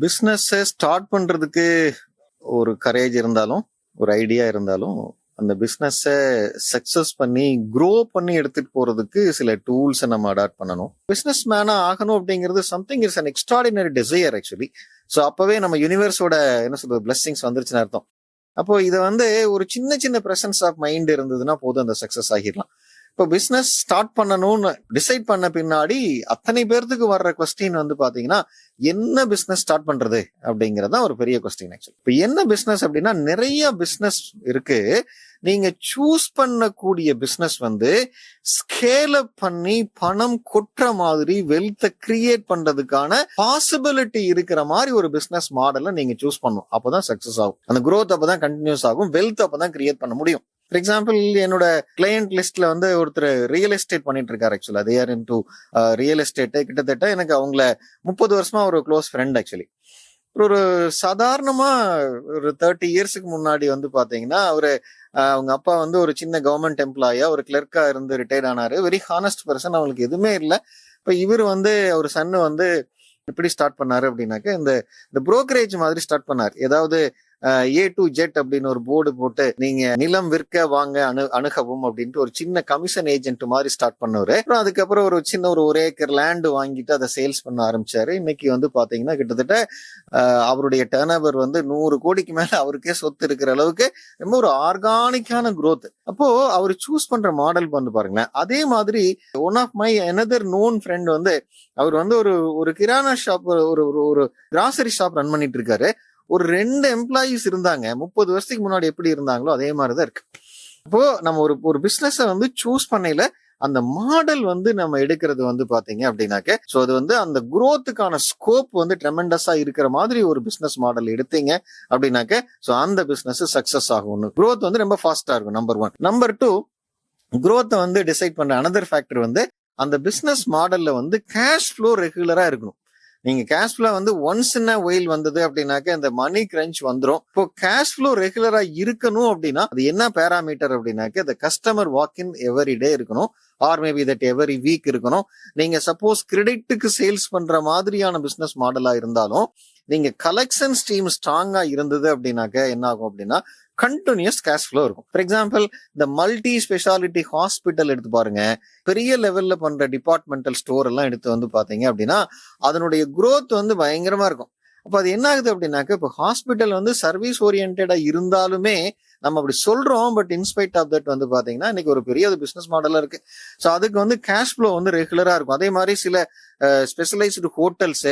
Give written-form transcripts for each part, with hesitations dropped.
Business start பண்றதுக்கு ஒரு courage இருந்தாலும், ஒரு ஐடியா இருந்தாலும், அந்த பிசினஸ் சக்சஸ் பண்ணி க்ரோ பண்ணி எடுத்துட்டு போறதுக்கு சில டூல்ஸை நம்ம அடாப்ட் பண்ணணும். பிசினஸ் மேனா ஆகணும் அப்படிங்கிறது something is an extraordinary desire actually. So அப்பவே நம்ம யூனிவர்ஸோட என்ன சொல்றது பிளெஸிங்ஸ் வந்துருச்சுன்னு அர்த்தம். அப்போ இதை ஒரு சின்ன சின்ன பிரசன்ஸ் ஆஃப் மைண்ட் இருந்ததுன்னா போதும், அந்த சக்சஸ் ஆகிடலாம். இப்போ பிசினஸ் ஸ்டார்ட் பண்ணணும்னு டிசைட் பண்ண பின்னாடி அத்தனை பேர்த்துக்கு வர்ற கொஸ்டின் பாத்தீங்கன்னா, என்ன பிசினஸ் ஸ்டார்ட் பண்றது அப்படிங்கறத ஒரு பெரிய கொஸ்டின் ஆக்சுவலி. இப்போ என்ன பிசினஸ் அப்படின்னா, நிறைய பிசினஸ் இருக்கு. நீங்க சூஸ் பண்ணக்கூடிய பிசினஸ் ஸ்கேல் அப் பண்ணி பணம் கொட்டுற மாதிரி வெல்த்தை கிரியேட் பண்றதுக்கான பாசிபிலிட்டி இருக்கிற மாதிரி ஒரு பிசினஸ் மாடலை நீங்க சூஸ் பண்ணணும். அப்பதான் சக்சஸ் ஆகும். அந்த growth அப்பதான் கண்டினியூஸ் ஆகும். வெல்த் அப்பதான் கிரியேட் பண்ண முடியும். ஃபார் எக்ஸாம்பிள், என்னோட கிளையண்ட் லிஸ்ட்ல ஒருத்தர் ரியல் எஸ்டேட் பண்ணிட்டு இருக்காரு ஆக்சுவலா. They are into real estate. கிட்டத்தட்ட எனக்கு அவங்கள 30 வருஷமா ஒரு க்ளோஸ் ஃப்ரெண்ட் ஆக்சுவலி. ஒரு சாதாரணமா ஒரு 30 இயர்ஸ்க்கு முன்னாடி பாத்தீங்கன்னா, அவங்க அப்பா ஒரு சின்ன கவர்மெண்ட் எம்ப்ளாயா ஒரு கிளர்க்கா இருந்து ரிட்டையர்ட் ஆனாரு. Very honest person. அவங்களுக்கு எதுவுமே இல்லை. இப்ப இவர் அவர் சன்னு எப்படி ஸ்டார்ட் பண்ணாரு அப்படின்னாக்க, இந்த புரோக்கரேஜ் மாதிரி ஸ்டார்ட் பண்ணார். ஏதாவது A to Z அப்படின்னு ஒரு போர்டு போட்டு, நீங்க நிலம் விற்க வாங்க அணுகவும் அப்படின்ட்டு ஒரு சின்ன கமிஷன் ஏஜென்ட் மாதிரி ஸ்டார்ட் பண்ணவர். அப்புறம் அதுக்கப்புறம் ஒரு சின்ன ஒரு ஏக்கர் லேண்ட் வாங்கிட்டு அதை சேல்ஸ் பண்ண ஆரம்பிச்சாரு. இன்னைக்கு பாத்தீங்கன்னா கிட்டத்தட்ட அவருடைய டர்ன் ஓவர் 100 கோடிக்கு மேல அவருக்கே சொத்து இருக்கிற அளவுக்கு ரொம்ப ஒரு ஆர்கானிக்கான growth. அப்போ அவர் சூஸ் பண்ற மாடல் பாருங்களேன். அதே மாதிரி one of my another known friend அவர் ஒரு கிரானா ஷாப், ஒரு கிராசரி ஷாப் ரன் பண்ணிட்டு இருக்காரு. ஒரு 2 எம்ப்ளாயிஸ் இருந்தாங்க. 30 வருஷத்துக்கு முன்னாடி எப்படி இருந்தாங்களோ அதே மாதிரிதான் இருக்கு. அப்போ நம்ம ஒரு பிசினஸ் சூஸ் பண்ணையில அந்த மாடல் நம்ம எடுக்கிறது பாத்தீங்க அப்படின்னாக்க, சோ அது அந்த growthக்கான ஸ்கோப் ட்ரெமெண்டஸா இருக்கிற மாதிரி ஒரு பிசினஸ் மாடல் எடுத்தீங்க அப்படின்னாக்க, சோ அந்த பிசினஸ் சக்சஸ் ஆகும். growth ரொம்ப ஃபாஸ்டா இருக்கும். நம்பர் 1. நம்பர் 2, growth டிசைட் பண்ற another ஃபேக்டர் அந்த பிசினஸ் மாடல்ல கேஷ் ஃப்ளோ ரெகுலரா இருக்கணும். நீங்க cash flow once in a while வந்தது அப்படின்னாக்க இந்த மணி கிரன்ச் வந்துடும். இப்போ கேஷ் ஃப்ளோ ரெகுலரா இருக்கணும் அப்படின்னா அது என்ன பேராமீட்டர் அப்படின்னாக்க, இந்த கஸ்டமர் வாக்கின் எவரி டே இருக்கணும், or maybe that every week இருக்கணும். நீங்க சப்போஸ் கிரெடிட்டுக்கு சேல்ஸ் பண்ற மாதிரியான பிசினஸ் மாடலா இருந்தாலும், நீங்க கலெக்ஷன் ஸ்ட்ரீம் ஸ்ட்ராங்கா இருந்தது அப்படின்னாக்க என்ன ஆகும் அப்படின்னா, கண்டினியூஸ் கேஷ் ஃப்ளோ இருக்கும். ஃபார் எக்ஸாம்பிள், இந்த மல்டி ஸ்பெஷாலிட்டி ஹாஸ்பிட்டல் எடுத்து பாருங்க. பெரிய லெவல்ல பண்ற டிபார்ட்மெண்டல் ஸ்டோர் எல்லாம் எடுத்து பாத்தீங்க அப்படின்னா, அதனுடைய growth பயங்கரமா இருக்கும். அப்ப அது என்ன ஆகுது அப்படின்னாக்க, இப்போ ஹாஸ்பிட்டல் சர்வீஸ் ஓரியன்டா இருந்தாலுமே நம்ம அப்படி சொல்றோம். பட் இன்ஸ்பைட் ஆஃப் தட் பாத்தீங்கன்னா இன்னைக்கு ஒரு பெரிய பிசினஸ் மாடலா இருக்கு. ஸோ அதுக்கு கேஷ் ஃப்ளோ ரெகுலரா இருக்கும். அதே மாதிரி சில ஸ்பெஷலைஸ்டு ஹோட்டல்ஸ்,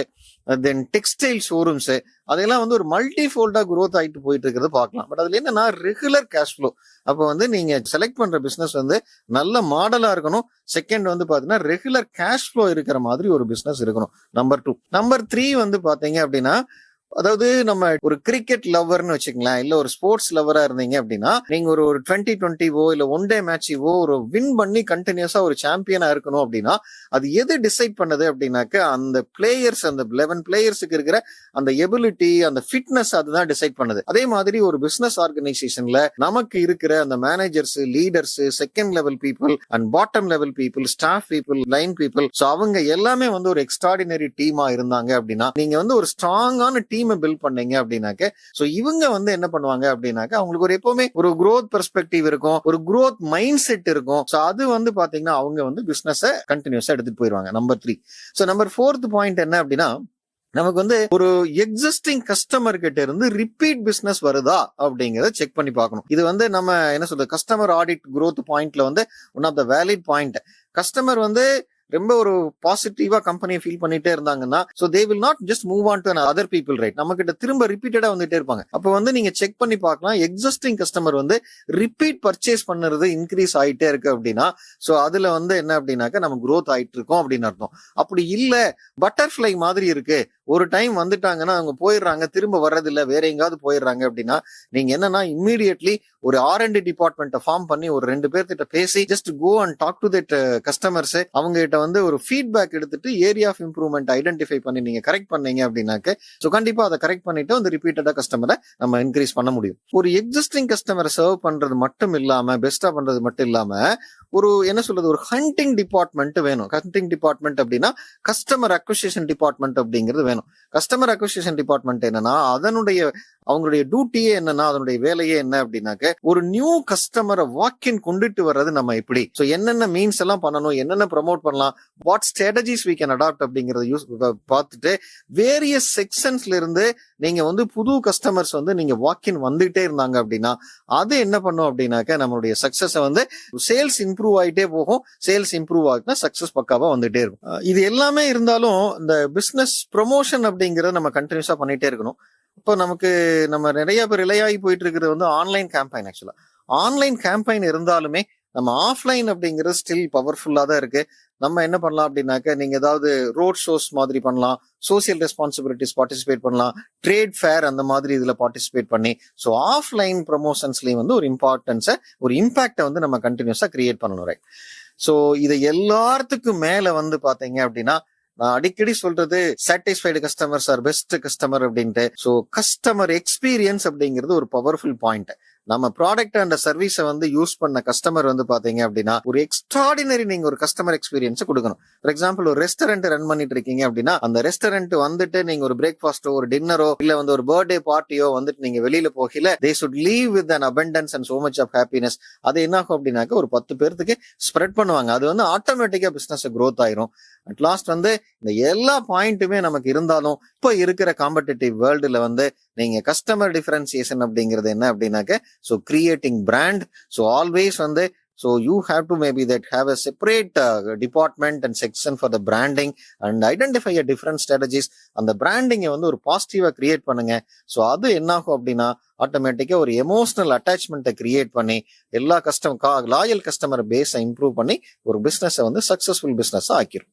தென் டெக்ஸ்டைல் ஷோரூம்ஸ், அதெல்லாம் ஒரு மல்டி ஃபோல்டா growth ஆகிட்டு போயிட்டு இருக்கிறத பார்க்கலாம். பட் அதுல என்னன்னா ரெகுலர் கேஷ் ஃப்ளோ. அப்போ நீங்க செலக்ட் பண்ற பிசினஸ் நல்ல மாடலா இருக்கணும். செகண்ட் பாத்தீங்கன்னா ரெகுலர் கேஷ் ஃப்ளோ இருக்கிற மாதிரி ஒரு பிசினஸ் இருக்கணும். நம்பர் 2. நம்பர் 3 பாத்தீங்க அப்படின்னா, அதாவது நம்ம ஒரு கிரிக்கெட் லவர்னு வச்சுக்கலாம், இல்ல ஒரு ஸ்போர்ட்ஸ் லவரா இருந்தீங்க அப்படின்னா, நீங்க ஒரு 2020 இல்ல ஒன் டே மேட்சோ ஒரு வின் பண்ணி கண்டினியூஸா ஒரு சாம்பியனா இருக்கணும் அப்படின்னா, அது எது டிசைட் பண்ணது அப்படின்னாக்க, அந்த பிளேயர்ஸ், அந்த 11 பிளேயர்ஸுக்கு இருக்கிற அந்த எபிலிட்டி, அந்த ஃபிட்னஸ், அதுதான் டிசைட் பண்ணுது. அதே மாதிரி ஒரு பிசினஸ் ஆர்கனைசேஷன்ல நமக்கு இருக்கிற அந்த managers, leaders, second level people and bottom level people, staff people, line people, so அவங்க எல்லாமே ஒரு எக்ஸ்ட்ராடினரி டீமா இருந்தாங்க அப்படின்னா, நீங்க ஒரு ஸ்ட்ராங்கான டீமை பில்ட் பண்ணீங்க அப்படின்னாக்க, சோ இவங்க என்ன பண்ணுவாங்க அப்படின்னாக்க, அவங்களுக்கு ஒரு எப்பவுமே ஒரு growth பெர்ஸ்பெக்டிவ் இருக்கும், ஒரு growth மைண்ட் செட் இருக்கும். சோ அது பாத்தீங்கன்னா அவங்க பிசினஸ் கண்டினியூஸா எடுத்துட்டு போயிருவாங்க. Number 3. So number 4th point என்ன அப்படின்னா, நமக்கு ஒரு எக்ஸிஸ்டிங் கஸ்டமர் கிட்ட இருந்து ரிப்பீட் பிசினஸ் வருதா அப்படிங்கறத செக் பண்ணி பார்க்கணும். இது நம்ம என்ன சொல்றது, கஸ்டமர் ஆடிட் growth பாயிண்ட்ல one of the valid point. Customer ரொம்ப ஒரு பாசிட்டிவா கம்பெனியை ஃபீல் பண்ணிட்டே இருந்தாங்கன்னா, so they will not just move on to other people, right? நம்ம கிட்ட திரும்ப ரிப்பீட்டடா வந்துட்டே இருப்பாங்க. அப்ப நீங்க செக் பண்ணி பார்க்கலாம், எக்ஸிஸ்டிங் கஸ்டமர் ரிப்பீட் பர்ச்சேஸ் பண்ணுறது இன்க்ரீஸ் ஆயிட்டே இருக்கு அப்படின்னா, சோ அதுல என்ன அப்படின்னாக்க நம்ம growth ஆயிட்டு இருக்கோம் அப்படின்னு அர்த்தம். அப்படி இல்ல, பட்டர்ஃபிளை மாதிரி இருக்கு, ஒரு டைம் வந்துட்டாங்கன்னா அவங்க போயிடுறாங்க, திரும்ப வர்றதில்ல, வேற எங்காவது போயிடுறாங்க அப்படின்னா, நீங்க என்னன்னா இம்மீடியட்லி ஒரு R&D டிபார்ட்மெண்ட்டை ஃபார்ம் பண்ணி ஒரு 2 பேர்கிட்ட பேசி just go and talk to that customers, அவங்க கிட்ட ஒரு ஃபீட்பேக் எடுத்துட்டு ஏரியா ஆஃப் இம்ப்ரூவ்மெண்ட் ஐடென்டிஃபை பண்ணி நீங்க கரெக்ட் பண்ணீங்க அப்படின்னாக்க, சோ கண்டிப்பா அதை கரெக்ட் பண்ணிட்டு அந்த ரிப்பீட்டடா கஸ்டமரை நம்ம இன்க்ரீஸ் பண்ண முடியும். ஒரு எக்ஸிஸ்டிங் கஸ்டமரை சர்வ் பண்றது மட்டும் இல்லாம, பெஸ்டா பண்றது மட்டும் இல்லாம, ஒரு என்ன சொல்றது, ஒரு ஹண்டிங் டிபார்ட்மெண்ட் வேணும். ஹண்டிங் டிபார்ட்மெண்ட் அப்படின்னா கஸ்டமர் அக்விசிஷன் டிபார்ட்மெண்ட் அப்படிங்கிறது வேணும். இருக்கணும். கஸ்டமர் அக்விசிஷன் டிபார்ட்மெண்ட் என்னன்னா அவங்களுடைய டியூட்டியே என்னன்னா, அதனுடைய வேலையே என்ன அப்படின்னாக்க, ஒரு நியூ கஸ்டமரை வாக்கின் கொண்டுட்டு வர்றது நம்ம எப்படி, சோ என்னென்ன மீன்ஸ் எல்லாம் பண்ணணும், என்னென்ன ப்ரமோட் பண்ணலாம், what strategies we can adapt அப்படிங்கறத பார்த்துட்டு வேரியஸ் செக்ஷன்ஸ்ல இருந்து நீங்க வந்து புது கஸ்டமர்ஸ் வந்து நீங்க வாக்கின் வந்துட்டே இருந்தாங்க அப்படின்னா அது என்ன பண்ணும் அப்படின்னாக்க, நம்மளுடைய சக்சஸ் வந்து சேல்ஸ் இம்ப்ரூவ் ஆயிட்டே போகும். சேல்ஸ் இம்ப்ரூவ் ஆகுனா சக்சஸ் பக்காவா வந்துட்டே இருக்கும். இது எல்லாமே இருந்தாலும் இந்த பிசினஸ் ப்ரொமோஷன் அப்படிங்கறத நம்ம கண்டினியூஸா பண்ணிட்டே இருக்கணும். இப்போ நம்ம நிறைய பேர் ரிலையாகி போயிட்டு இருக்கிறது வந்து ஆன்லைன் கேம்பெயின். ஆக்சுவலா ஆன்லைன் கேம்பெயின் இருந்தாலுமே நம்ம ஆஃப்லைன் அப்படிங்கிறது ஸ்டில் பவர்ஃபுல்லா தான் இருக்கு. நம்ம என்ன பண்ணலாம் அப்படின்னாக்க, நீங்க ஏதாவது ரோட் ஷோஸ் மாதிரி பண்ணலாம், சோசியல் ரெஸ்பான்சிபிலிட்டிஸ் பார்ட்டிசிபேட் பண்ணலாம், ட்ரேட் ஃபேர் அந்த மாதிரி இதுல பார்ட்டிசிபேட் பண்ணி, ஸோ ஆஃப்லைன் ப்ரமோஷன்ஸ்லயும் வந்து ஒரு இம்பார்ட்டன்ஸை, ஒரு இம்பாக்டை வந்து நம்ம கண்டினியூஸா கிரியேட் பண்ணணும். ரைட். ஸோ இதை எல்லாத்துக்கும் மேல வந்து பாத்தீங்க அப்படின்னா, நான் அடிக்கடி சொல்றது satisfied customers are best customer அப்படின்ட்டு. ஸோ கஸ்டமர் எக்ஸ்பீரியன்ஸ் அப்படிங்கிறது ஒரு பவர்ஃபுல் பாயிண்ட். நம்ம ப்ராடக்ட் அண்ட் சர்வீஸை வந்து யூஸ் பண்ண கஸ்டமர் வந்து பாத்தீங்க அப்படின்னா ஒரு எக்ஸ்ட்ராடினரி நீங்க ஒரு கஸ்டமர் எக்ஸ்பீரியன்ஸ் கொடுக்கணும். ஃபார் எக்ஸாம்பிள், ஒரு ரெஸ்டாரண்ட் ரன் பண்ணிட்டு இருக்கீங்க அப்படின்னா, அந்த ரெஸ்டாரண்ட் வந்துட்டு நீங்க ஒரு பிரேக்ஃபாஸ்டோ, ஒரு டின்னரோ, இல்ல வந்து ஒரு பர்த்டே பார்ட்டியோ வந்துட்டு நீங்க வெளியில போகல, they should leave with an abundance and so much of happiness. அது என்ன ஆகும் அப்படின்னாக்க, ஒரு 10 பேருக்கு ஸ்ப்ரெட் பண்ணுவாங்க. அது வந்து ஆட்டோமேட்டிக்கா பிசினஸ் க்ரோத் ஆயிரும். அட் லாஸ்ட் வந்து இந்த எல்லா பாயிண்ட்டுமே நமக்கு இருந்தாலும், இப்போ இருக்கிற காம்படிட்டிவ் வேர்ல்டுல வந்து நீங்க கஸ்டமர் டிஃபரன்சியேஷன் அப்படிங்கிறது என்ன அப்படின்னாக்க, so creating brand. So always வந்து so you have to maybe that have a separate department and section for the branding and identify a different strategies. அந்த பிராண்டிங்கை வந்து ஒரு பாசிட்டிவா கிரியேட் பண்ணுங்க. ஸோ அது என்ன ஆகும் அப்படின்னா, ஆட்டோமேட்டிக்கா ஒரு எமோஷனல் அட்டாச்மெண்ட்டை கிரியேட் பண்ணி எல்லா லாயல் கஸ்டமர் பேஸை இம்ப்ரூவ் பண்ணி ஒரு பிசினஸை வந்து சக்சஸ்ஃபுல் பிசினஸா ஆக்கிரும்.